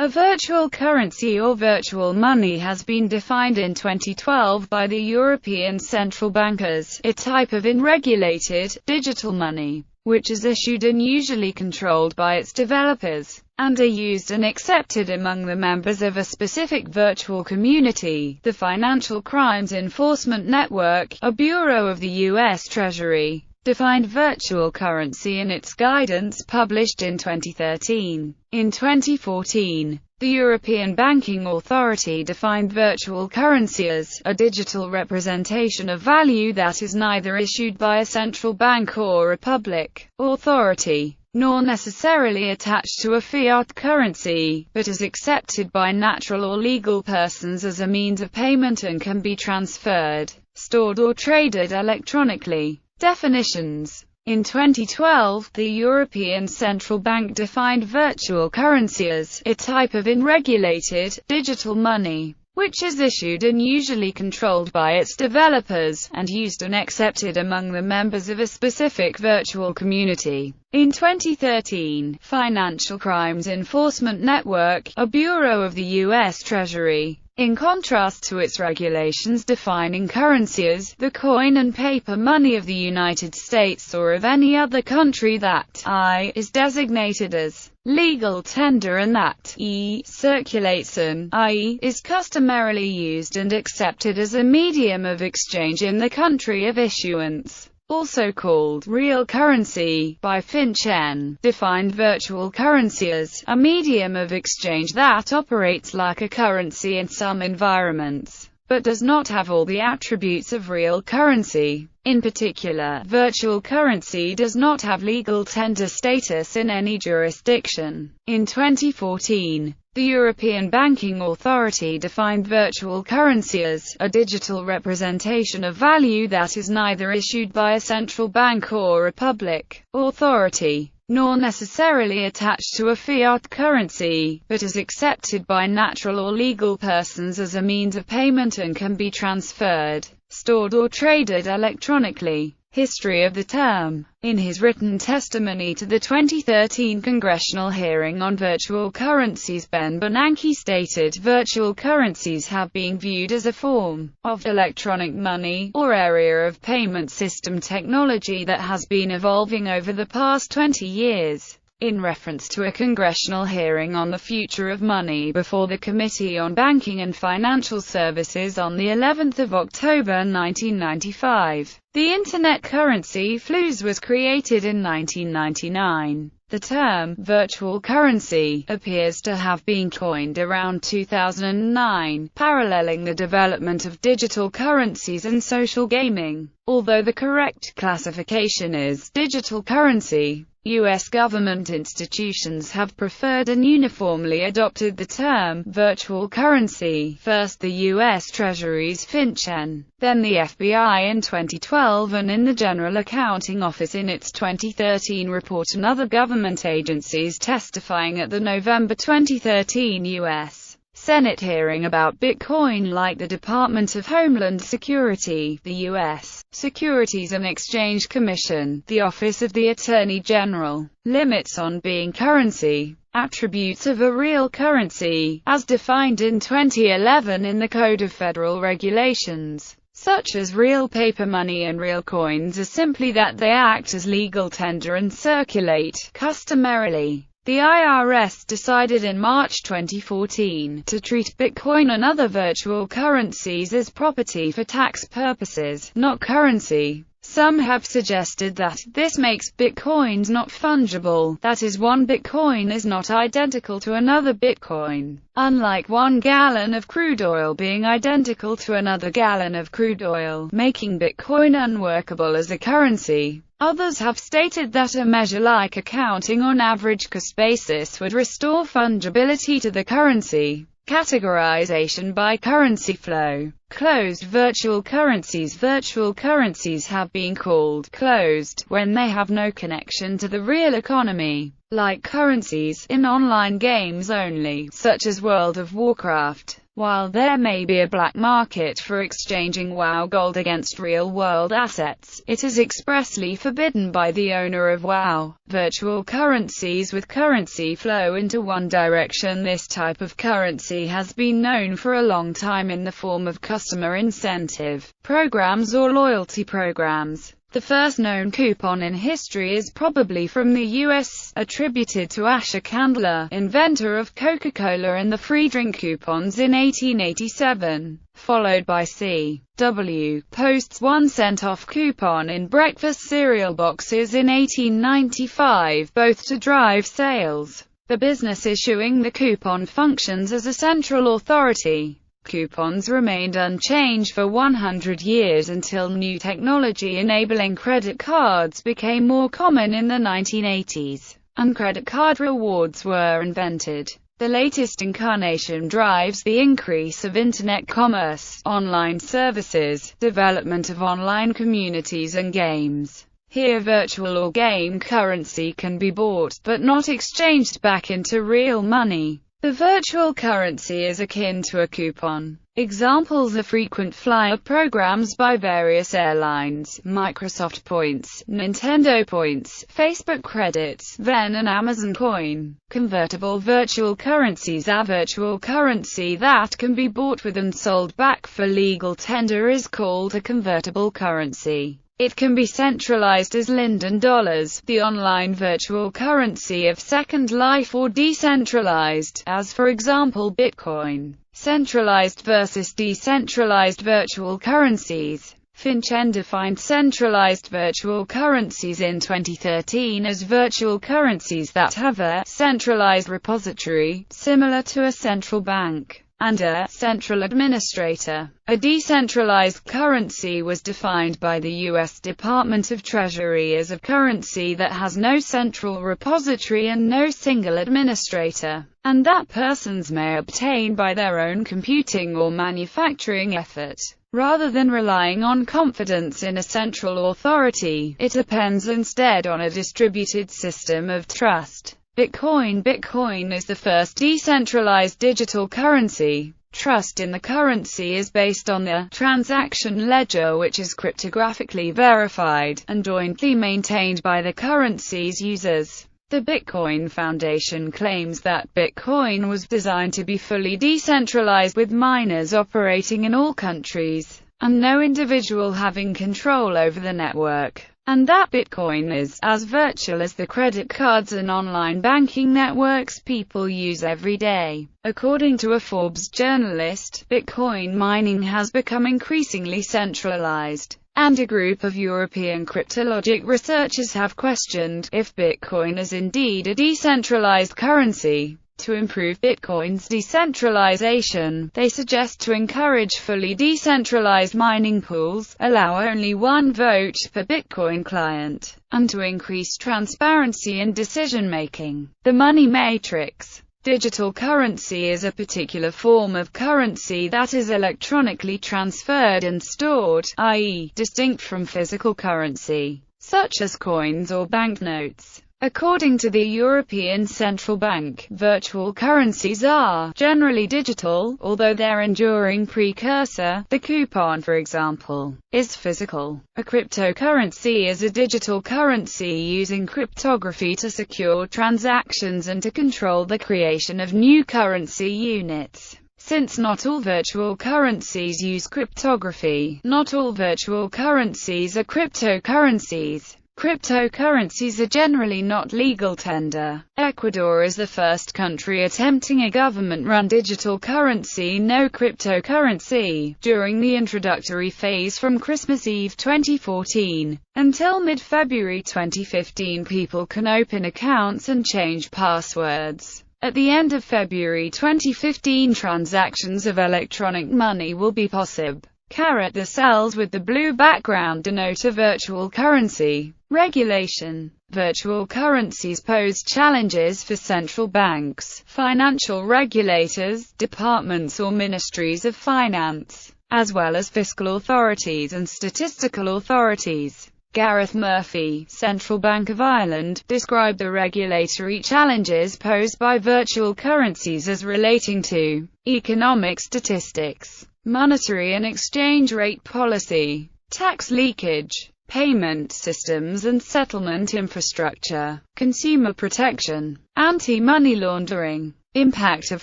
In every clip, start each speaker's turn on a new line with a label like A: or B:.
A: A virtual currency or virtual money has been defined in 2012 by the European Central Bank as a type of unregulated, digital money, which is issued and usually controlled by its developers, and are used and accepted among the members of a specific virtual community. The Financial Crimes Enforcement Network, a bureau of the US Treasury, defined virtual currency in its guidance published in 2013. In 2014, the European Banking Authority defined virtual currency as a digital representation of value that is neither issued by a central bank or a public authority, nor necessarily attached to a fiat currency, but is accepted by natural or legal persons as a means of payment and can be transferred, stored or traded electronically. Definitions. In 2012, the European Central Bank defined virtual currency as a type of unregulated, digital money, which is issued and usually controlled by its developers, and used and accepted among the members of a specific virtual community. In 2013, Financial Crimes Enforcement Network, a bureau of the US Treasury, in contrast to its regulations defining currency as the coin and paper money of the United States or of any other country that I is designated as legal tender and that e circulates and i is customarily used and accepted as a medium of exchange in the country of issuance, also called real currency, by FinCEN, defined virtual currency as a medium of exchange that operates like a currency in some environments, but does not have all the attributes of real currency. In particular, virtual currency does not have legal tender status in any jurisdiction. In 2014, the European Banking Authority defined virtual currency as a digital representation of value that is neither issued by a central bank or a public authority, nor necessarily attached to a fiat currency, but is accepted by natural or legal persons as a means of payment and can be transferred, stored or traded electronically. History of the term. In his written testimony to the 2013 congressional hearing on virtual currencies, Ben Bernanke stated virtual currencies have been viewed as a form of electronic money, or area of payment system technology that has been evolving over the past 20 years. In reference to a congressional hearing on the future of money before the Committee on Banking and Financial Services on the 11th of October 1995, the Internet currency FLUS was created in 1999. The term virtual currency appears to have been coined around 2009, paralleling the development of digital currencies and social gaming, although the correct classification is digital currency. U.S. government institutions have preferred and uniformly adopted the term virtual currency, first the U.S. Treasury's FinCEN, then the FBI in 2012, and in the General Accounting Office in its 2013 report, and other government agencies testifying at the November 2013 U.S. Senate hearing about Bitcoin, like the Department of Homeland Security, the U.S. Securities and Exchange Commission, the Office of the Attorney General. Limits on being currency. Attributes of a real currency, as defined in 2011 in the Code of Federal Regulations, such as real paper money and real coins, are simply that they act as legal tender and circulate, customarily. The IRS decided in March 2014 to treat Bitcoin and other virtual currencies as property for tax purposes, not currency. Some have suggested that this makes Bitcoins not fungible, that is, one Bitcoin is not identical to another Bitcoin, unlike 1 gallon of crude oil being identical to another gallon of crude oil, making Bitcoin unworkable as a currency. Others have stated that a measure like accounting on average cost basis would restore fungibility to the currency. Categorization by currency flow. Closed virtual currencies. Virtual currencies have been called closed when they have no connection to the real economy, like currencies in online games only, such as World of Warcraft. While there may be a black market for exchanging WOW gold against real-world assets, it is expressly forbidden by the owner of WOW. Virtual currencies with currency flow into one direction. This type of currency has been known for a long time in the form of customer incentive programs or loyalty programs. The first known coupon in history is probably from the U.S., attributed to Asher Candler, inventor of Coca-Cola and the free drink coupons in 1887, followed by C.W. Post's 1-cent off coupon in breakfast cereal boxes in 1895, both to drive sales. The business issuing the coupon functions as a central authority. Coupons remained unchanged for 100 years until new technology enabling credit cards became more common in the 1980s, and credit card rewards were invented. The latest incarnation drives the increase of internet commerce, online services, development of online communities and games. Here virtual or game currency can be bought, but not exchanged back into real money. The virtual currency is akin to a coupon. Examples are frequent flyer programs by various airlines, Microsoft Points, Nintendo Points, Facebook Credits, Venn and Amazon Coin. Convertible virtual currencies. A virtual currency that can be bought with and sold back for legal tender is called a convertible currency. It can be centralized as Linden dollars, the online virtual currency of Second Life, or decentralized, as for example Bitcoin. Centralized versus decentralized virtual currencies. FinCEN defined centralized virtual currencies in 2013 as virtual currencies that have a centralized repository, similar to a central bank, and a central administrator. A decentralized currency was defined by the US Department of Treasury as a currency that has no central repository and no single administrator, and that persons may obtain by their own computing or manufacturing effort. Rather than relying on confidence in a central authority, it depends instead on a distributed system of trust. Bitcoin is the first decentralized digital currency. Trust in the currency is based on the transaction ledger, which is cryptographically verified, and jointly maintained by the currency's users. The Bitcoin Foundation claims that Bitcoin was designed to be fully decentralized, with miners operating in all countries, and no individual having control over the network, and that Bitcoin is as virtual as the credit cards and online banking networks people use every day. According to a Forbes journalist, Bitcoin mining has become increasingly centralized, and a group of European cryptologic researchers have questioned if Bitcoin is indeed a decentralized currency. To improve Bitcoin's decentralization, they suggest to encourage fully decentralized mining pools, allow only one vote per Bitcoin client, and to increase transparency in decision-making. The money matrix. Digital currency is a particular form of currency that is electronically transferred and stored, i.e., distinct from physical currency, such as coins or banknotes. According to the European Central Bank, virtual currencies are generally digital, although their enduring precursor, the coupon for example, is physical. A cryptocurrency is a digital currency using cryptography to secure transactions and to control the creation of new currency units. Since not all virtual currencies use cryptography, not all virtual currencies are cryptocurrencies. Cryptocurrencies are generally not legal tender. Ecuador is the first country attempting a government-run digital currency, no cryptocurrency, during the introductory phase from Christmas Eve 2014 until mid-February 2015. People can open accounts and change passwords. At the end of February 2015, transactions of electronic money will be possible. The cells with the blue background denote a virtual currency. Regulation. Virtual currencies pose challenges for central banks, financial regulators, departments or ministries of finance, as well as fiscal authorities and statistical authorities. Gareth Murphy, Central Bank of Ireland, described the regulatory challenges posed by virtual currencies as relating to economic statistics, monetary and exchange rate policy, tax leakage, payment systems and settlement infrastructure, consumer protection, anti-money laundering, impact of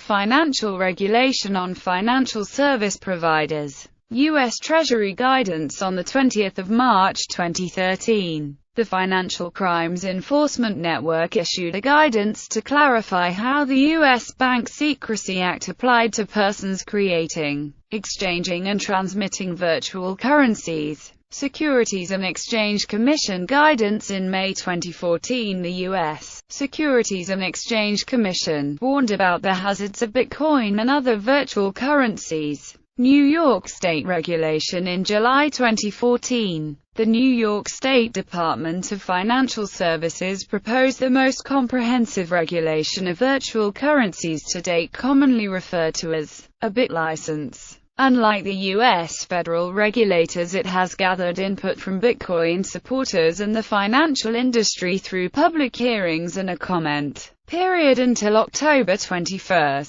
A: financial regulation on financial service providers. US Treasury Guidance on 20 March 2013. The Financial Crimes Enforcement Network issued a guidance to clarify how the U.S. Bank Secrecy Act applied to persons creating, exchanging and transmitting virtual currencies. Securities and Exchange Commission guidance. In May 2014, the U.S. Securities and Exchange Commission warned about the hazards of Bitcoin and other virtual currencies. New York State regulation. In July 2014, the New York State Department of Financial Services proposed the most comprehensive regulation of virtual currencies to date, commonly referred to as a bit license. Unlike the U.S. federal regulators, it has gathered input from Bitcoin supporters and the financial industry through public hearings and a comment period until October 21,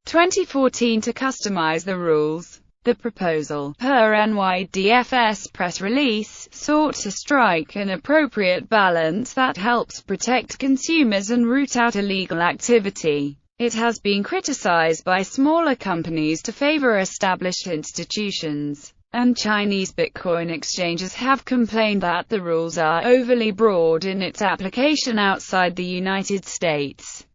A: 2014 to customize the rules. The proposal, per NYDFS press release, sought to strike an appropriate balance that helps protect consumers and root out illegal activity. It has been criticized by smaller companies to favor established institutions, and Chinese Bitcoin exchanges have complained that the rules are overly broad in its application outside the United States.